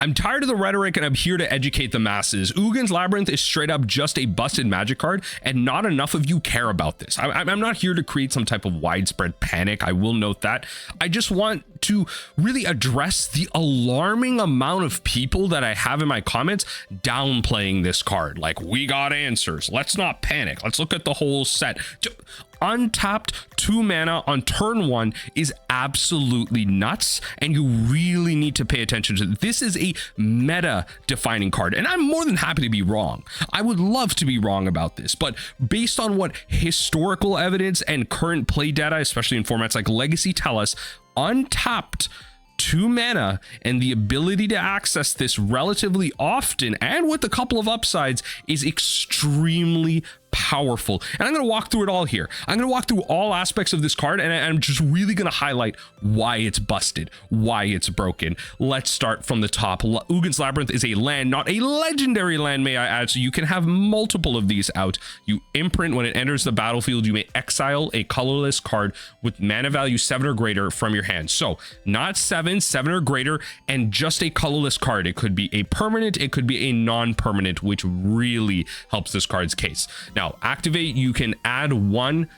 I'm tired of the rhetoric and I'm here to educate the masses. Ugin's Labyrinth is straight up just a busted magic card, and not enough of you care about this. I'm not here to create some type of widespread panic. I will note that. I just want to really address the alarming amount of people that I have in my comments downplaying this card. Like, we got answers. Let's not panic. Let's look at the whole set. Untapped 2 mana on turn 1 is absolutely nuts, and you really need to pay attention to this. Is a meta defining card, and I'm more than happy to be wrong. I would love to be wrong about this, but based on what historical evidence and current play data, especially in formats like Legacy, tell us, untapped 2 mana and the ability to access this relatively often and with a couple of upsides is extremely powerful. And I'm going to walk through it all here. I'm going to walk through all aspects of this card, and I'm just really going to highlight why it's busted, why it's broken. Let's start from the top. Ugin's Labyrinth is a land, not a legendary land, may I add, so you can have multiple of these out. You imprint when it enters the battlefield. You may exile a colorless card with mana value 7 or greater from your hand. So not 7 or greater, and just a colorless card. It could be a permanent, it could be a non-permanent, which really helps this card's case. Now, activate, you can add 1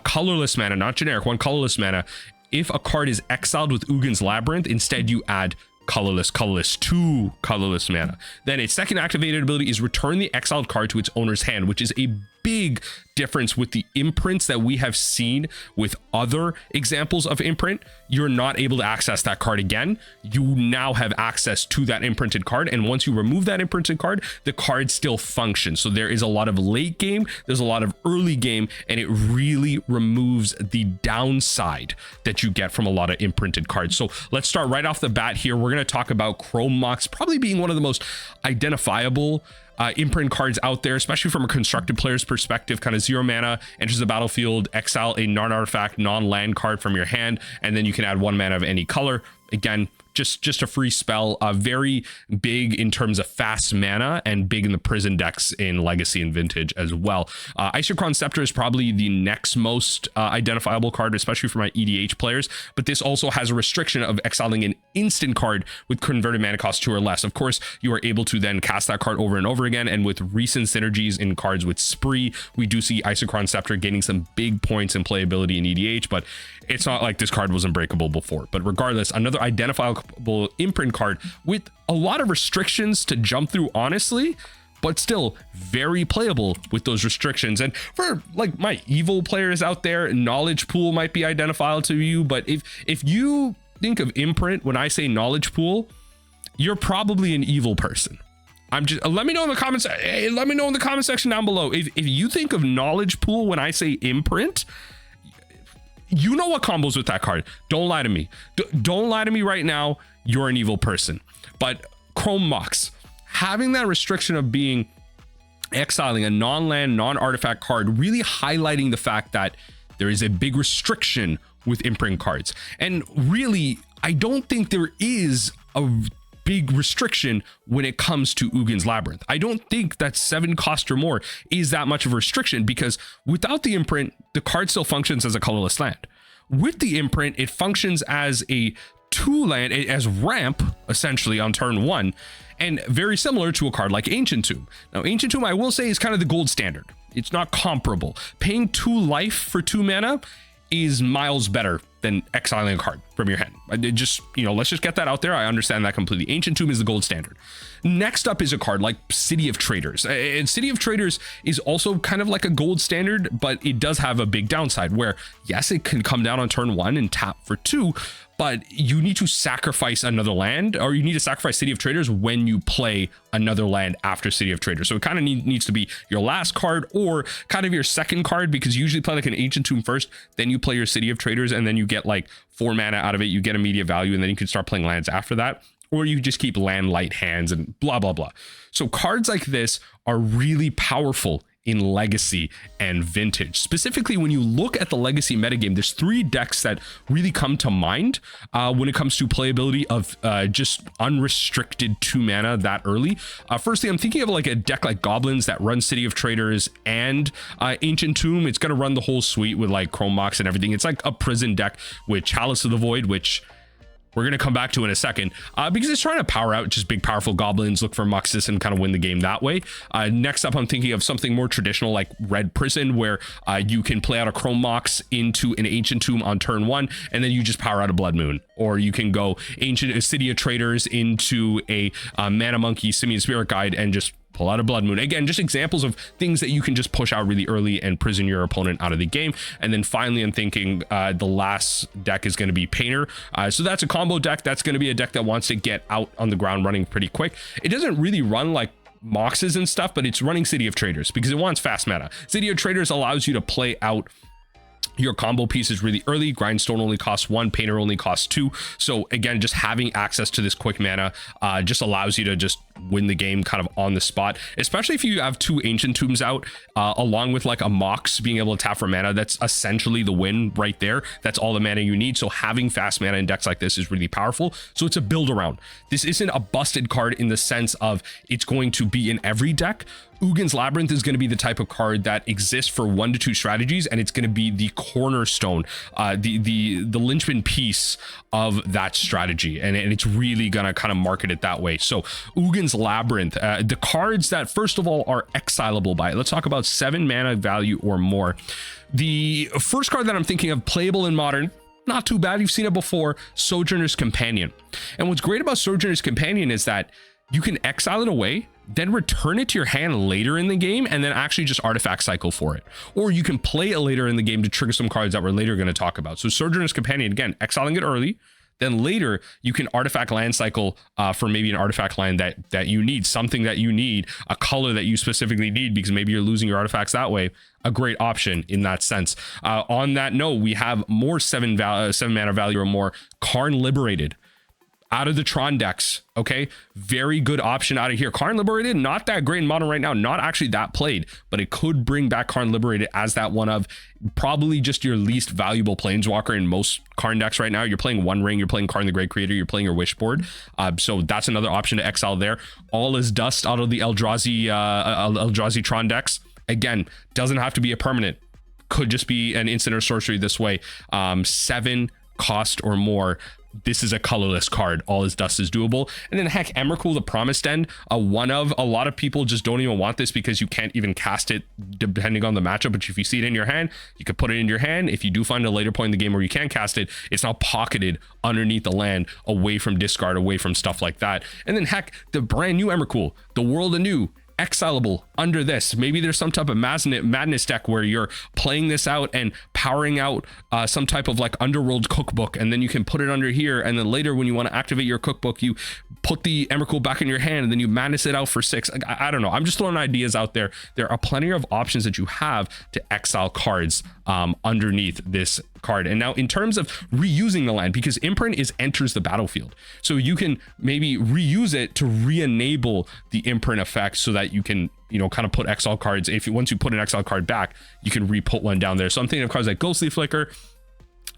colorless mana, not generic, 1 colorless mana. If a card is exiled with Ugin's Labyrinth, instead you add colorless, 2 colorless mana. Then its second activated ability is return the exiled card to its owner's hand, which is a big difference with the imprints that we have seen with other examples of imprint. You're not able to access that card again. You now have access to that imprinted card, and once you remove that imprinted card, the card still functions. So there is a lot of late game, there's a lot of early game, and it really removes the downside that you get from a lot of imprinted cards. So let's start right off the bat here. We're going to talk about Chrome Mox probably being one of the most identifiable imprint cards out there, especially from a constructed player's perspective. Kind of 0 mana, enters the battlefield, exile a non-artifact, non-land card from your hand, and then you can add 1 mana of any color. Again, just a free spell, very big in terms of fast mana and big in the prison decks in Legacy and Vintage as well. Isochron Scepter is probably the next most identifiable card, especially for my EDH players, but this also has a restriction of exiling an instant card with converted mana cost 2 or less. Of course, you are able to then cast that card over and over again, and with recent synergies in cards with Spree, we do see Isochron Scepter gaining some big points in playability in EDH, but it's not like this card was unbreakable before. But regardless, another identifiable imprint card with a lot of restrictions to jump through, honestly, but still very playable with those restrictions. And for like my evil players out there, Knowledge Pool might be identifiable to you, but if you think of imprint when I say Knowledge Pool, you're probably an evil person. I'm just, let me know in the comments. Hey, let me know in the comment section down below if you think of Knowledge Pool when I say imprint. You know what combos with that card. Don't lie to me. Don't lie to me right now. You're an evil person. But Chrome Mox, having that restriction of being exiling a non-land, non-artifact card, really highlighting the fact that there is a big restriction with imprint cards. And really, I don't think there is a big restriction when it comes to Ugin's Labyrinth. I don't think that 7 cost or more is that much of a restriction, because without the imprint, the card still functions as a colorless land. With the imprint, it functions as a 2 land, as ramp essentially on turn 1, and very similar to a card like Ancient Tomb. Now, Ancient Tomb, I will say, is kind of the gold standard. It's not comparable. Paying 2 life for 2 mana is miles better than exiling a card from your hand. Just, let's just get that out there. I understand that completely. Ancient Tomb is the gold standard. Next up is a card like City of Traders. And City of Traders is also kind of like a gold standard, but it does have a big downside where, yes, it can come down on turn 1 and tap for 2, but you need to sacrifice another land, or you need to sacrifice City of Traders when you play another land after City of Traders. So it kind of needs to be your last card or kind of your second card, because you usually play like an Ancient Tomb first, then you play your City of Traders, and then you get like 4 mana out of it, you get immediate value, and then you can start playing lands after that. Or you just keep land light hands and blah, blah, blah. So cards like this are really powerful in Legacy and Vintage. Specifically, when you look at the Legacy metagame, there's 3 decks that really come to mind when it comes to playability of just unrestricted 2 mana that early. Firstly, I'm thinking of like a deck like Goblins that runs City of Traders and Ancient Tomb. It's going to run the whole suite with like Chrome Mox and everything. It's like a prison deck with Chalice of the Void, which we're going to come back to in a second, because it's trying to power out just big powerful goblins, look for Muxus, and kind of win the game that way. Next up, I'm thinking of something more traditional like Red Prison, where you can play out a Chrome Mox into an Ancient Tomb on turn 1, and then you just power out a Blood Moon. Or you can go Ancient City of Traders into a Mana Monkey Simian Spirit Guide and just pull out a Blood Moon. Again, just examples of things that you can just push out really early and prison your opponent out of the game. And then finally, I'm thinking the last deck is going to be Painter. So that's a combo deck. That's going to be a deck that wants to get out on the ground running pretty quick. It doesn't really run like Moxes and stuff, but it's running City of Traders because it wants fast mana. City of Traders allows you to play out your combo pieces really early. Grindstone only costs 1, Painter only costs 2. So again, just having access to this quick mana just allows you to just win the game kind of on the spot, especially if you have 2 Ancient Tombs out along with like a Mox being able to tap for mana. That's essentially the win right there. That's all the mana you need. So having fast mana in decks like this is really powerful. So it's a build around. This isn't a busted card in the sense of it's going to be in every deck. Ugin's Labyrinth is going to be the type of card that exists for 1 to 2 strategies, and it's going to be the cornerstone, the linchpin piece of that strategy, and it's really going to kind of market it that way. So Ugin's Labyrinth, the cards that first of all are exilable by it. Let's talk about 7 mana value or more. The first card that I'm thinking of, playable in Modern, not too bad, you've seen it before, Sojourner's Companion. And what's great about Sojourner's Companion is that you can exile it away, then return it to your hand later in the game, and then actually just artifact cycle for it. Or you can play it later in the game to trigger some cards that we're later going to talk about. So Sojourner's Companion, again, exiling it early, then later you can artifact land cycle for maybe an artifact land that you need, something that you need, a color that you specifically need because maybe you're losing your artifacts that way. A great option in that sense. On that note, we have more 7 mana value or more Karn Liberated out of the Tron decks. Okay, very good option out of here. Karn Liberated, not that great in Modern right now, not actually that played, but it could bring back Karn Liberated as that one of probably just your least valuable planeswalker in most Karn decks right now. You're playing One Ring, you're playing Karn the Great Creator, you're playing your Wish board. So that's another option to exile there. All is Dust out of the Eldrazi Tron decks. Again, doesn't have to be a permanent, could just be an instant or sorcery this way. 7 cost or more. This is a colorless card. All is Dust is doable. And then heck, Emrakul, the Promised End, a lot of people just don't even want this because you can't even cast it depending on the matchup. But if you see it in your hand, you could put it in your hand. If you do find a later point in the game where you can cast it, it's now pocketed underneath the land, away from discard, away from stuff like that. And then heck, the brand new Emrakul, the World Anew, exilable under this. Maybe there's some type of madness deck where you're playing this out and powering out some type of like Underworld cookbook, and then you can put it under here, and then later when you want to activate your cookbook, you put the Emrakul back in your hand and then you madness it out for 6. I don't know, I'm just throwing ideas out there. There are plenty of options that you have to exile cards underneath this card. And now in terms of reusing the land, because Imprint enters the battlefield, so you can maybe reuse it to re-enable the Imprint effect so that you can, you know, kind of put exile cards. Once you put an exile card back, you can re-put one down there. So I'm thinking of cards like Ghostly Flicker,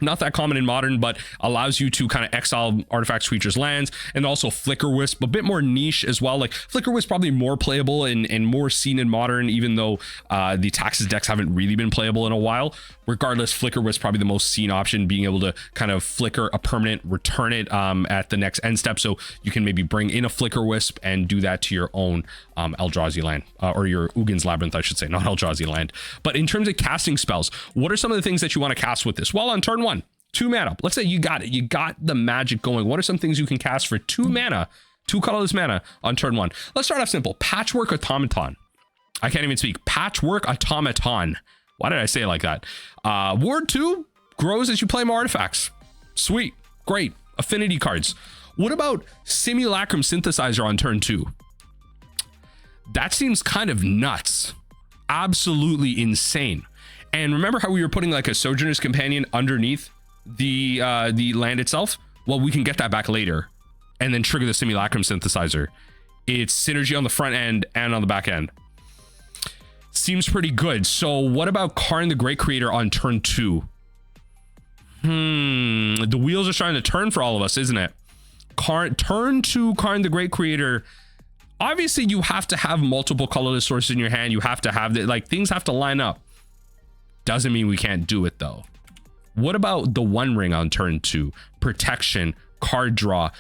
not that common in Modern, but allows you to kind of exile artifacts, creatures, lands, and also Flicker Wisp, a bit more niche as well. Like Flicker Wisp probably more playable and more seen in Modern, even though the Taxes decks haven't really been playable in a while. Regardless, Flicker Wisp probably the most seen option, being able to kind of flicker a permanent, return it at the next end step. So you can maybe bring in a Flicker Wisp and do that to your own Eldrazi land, or your Ugin's Labyrinth, I should say, not Eldrazi land. But in terms of casting spells, what are some of the things that you want to cast with this? Well, on turn 1, 2 mana. Let's say you got it. You got the magic going. What are some things you can cast for 2 mana, 2 colorless mana on turn 1? Let's start off simple. Patchwork Automaton. I can't even speak. Patchwork Automaton. Why did I say it like that? Ward 2 grows as you play more artifacts. Sweet. Great. Affinity cards. What about Simulacrum Synthesizer on turn 2? That seems kind of nuts. Absolutely insane. And remember how we were putting like a Sojourner's Companion underneath the land itself? Well, we can get that back later and then trigger the Simulacrum Synthesizer. It's synergy on the front end and on the back end. Seems pretty good. So what about Karn the Great Creator on turn 2? The wheels are starting to turn for all of us, isn't it? Turn 2 Karn the Great Creator. Obviously, you have to have multiple colorless sources in your hand. You have to have the, like, things have to line up. Doesn't mean we can't do it though. What about the One Ring on turn 2? Protection, card draw.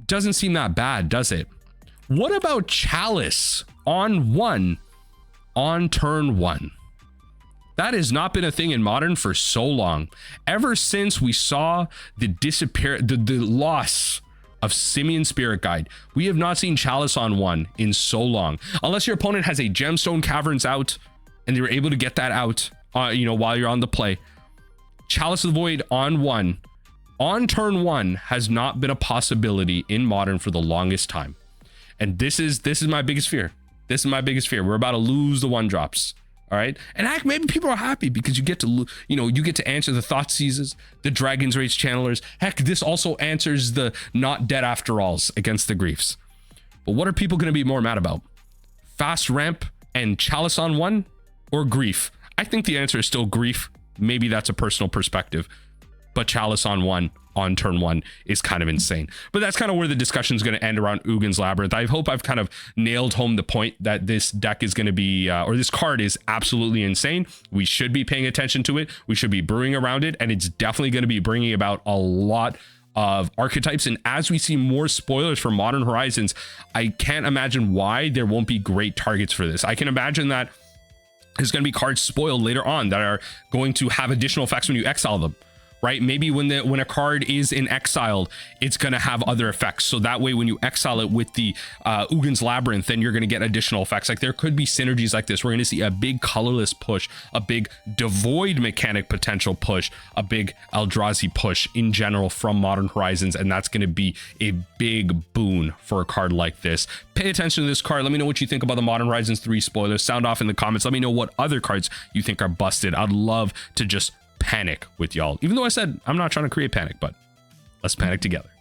Doesn't seem that bad, does it? What about Chalice on 1 on turn 1? That has not been a thing in Modern for so long. Ever since we saw the loss of Simian Spirit Guide, we have not seen Chalice on 1 in so long. Unless your opponent has a Gemstone Caverns out and they were able to get that out, you know, while you're on the play. Chalice of the Void on 1 on turn 1 has not been a possibility in Modern for the longest time. And this is my biggest fear. This is my biggest fear. We're about to lose the 1-drops. All right. And maybe people are happy because you get to, you know, you get to answer the Thought Seizes, the Dragon's Rage Channelers. Heck, this also answers the not dead after alls against the Griefs. But what are people going to be more mad about? Fast ramp and Chalice on 1 or Grief? I think the answer is still Grief. Maybe that's a personal perspective, but Chalice on 1 on turn 1 is kind of insane. But that's kind of where the discussion is going to end around Ugin's Labyrinth. I hope I've kind of nailed home the point that this deck is going to be, or this card is absolutely insane. We should be paying attention to it. We should be brewing around it, and it's definitely going to be bringing about a lot of archetypes. And as we see more spoilers for Modern Horizons, I can't imagine why there won't be great targets for this. I can imagine that there's going to be cards spoiled later on that are going to have additional effects when you exile them. Right? Maybe when a card is in exile, it's going to have other effects. So that way, when you exile it with the Ugin's Labyrinth, then you're going to get additional effects. Like there could be synergies like this. We're going to see a big colorless push, a big devoid mechanic potential push, a big Eldrazi push in general from Modern Horizons. And that's going to be a big boon for a card like this. Pay attention to this card. Let me know what you think about the Modern Horizons 3 spoilers. Sound off in the comments. Let me know what other cards you think are busted. I'd love to just panic with y'all, even though I said I'm not trying to create panic, but let's panic together.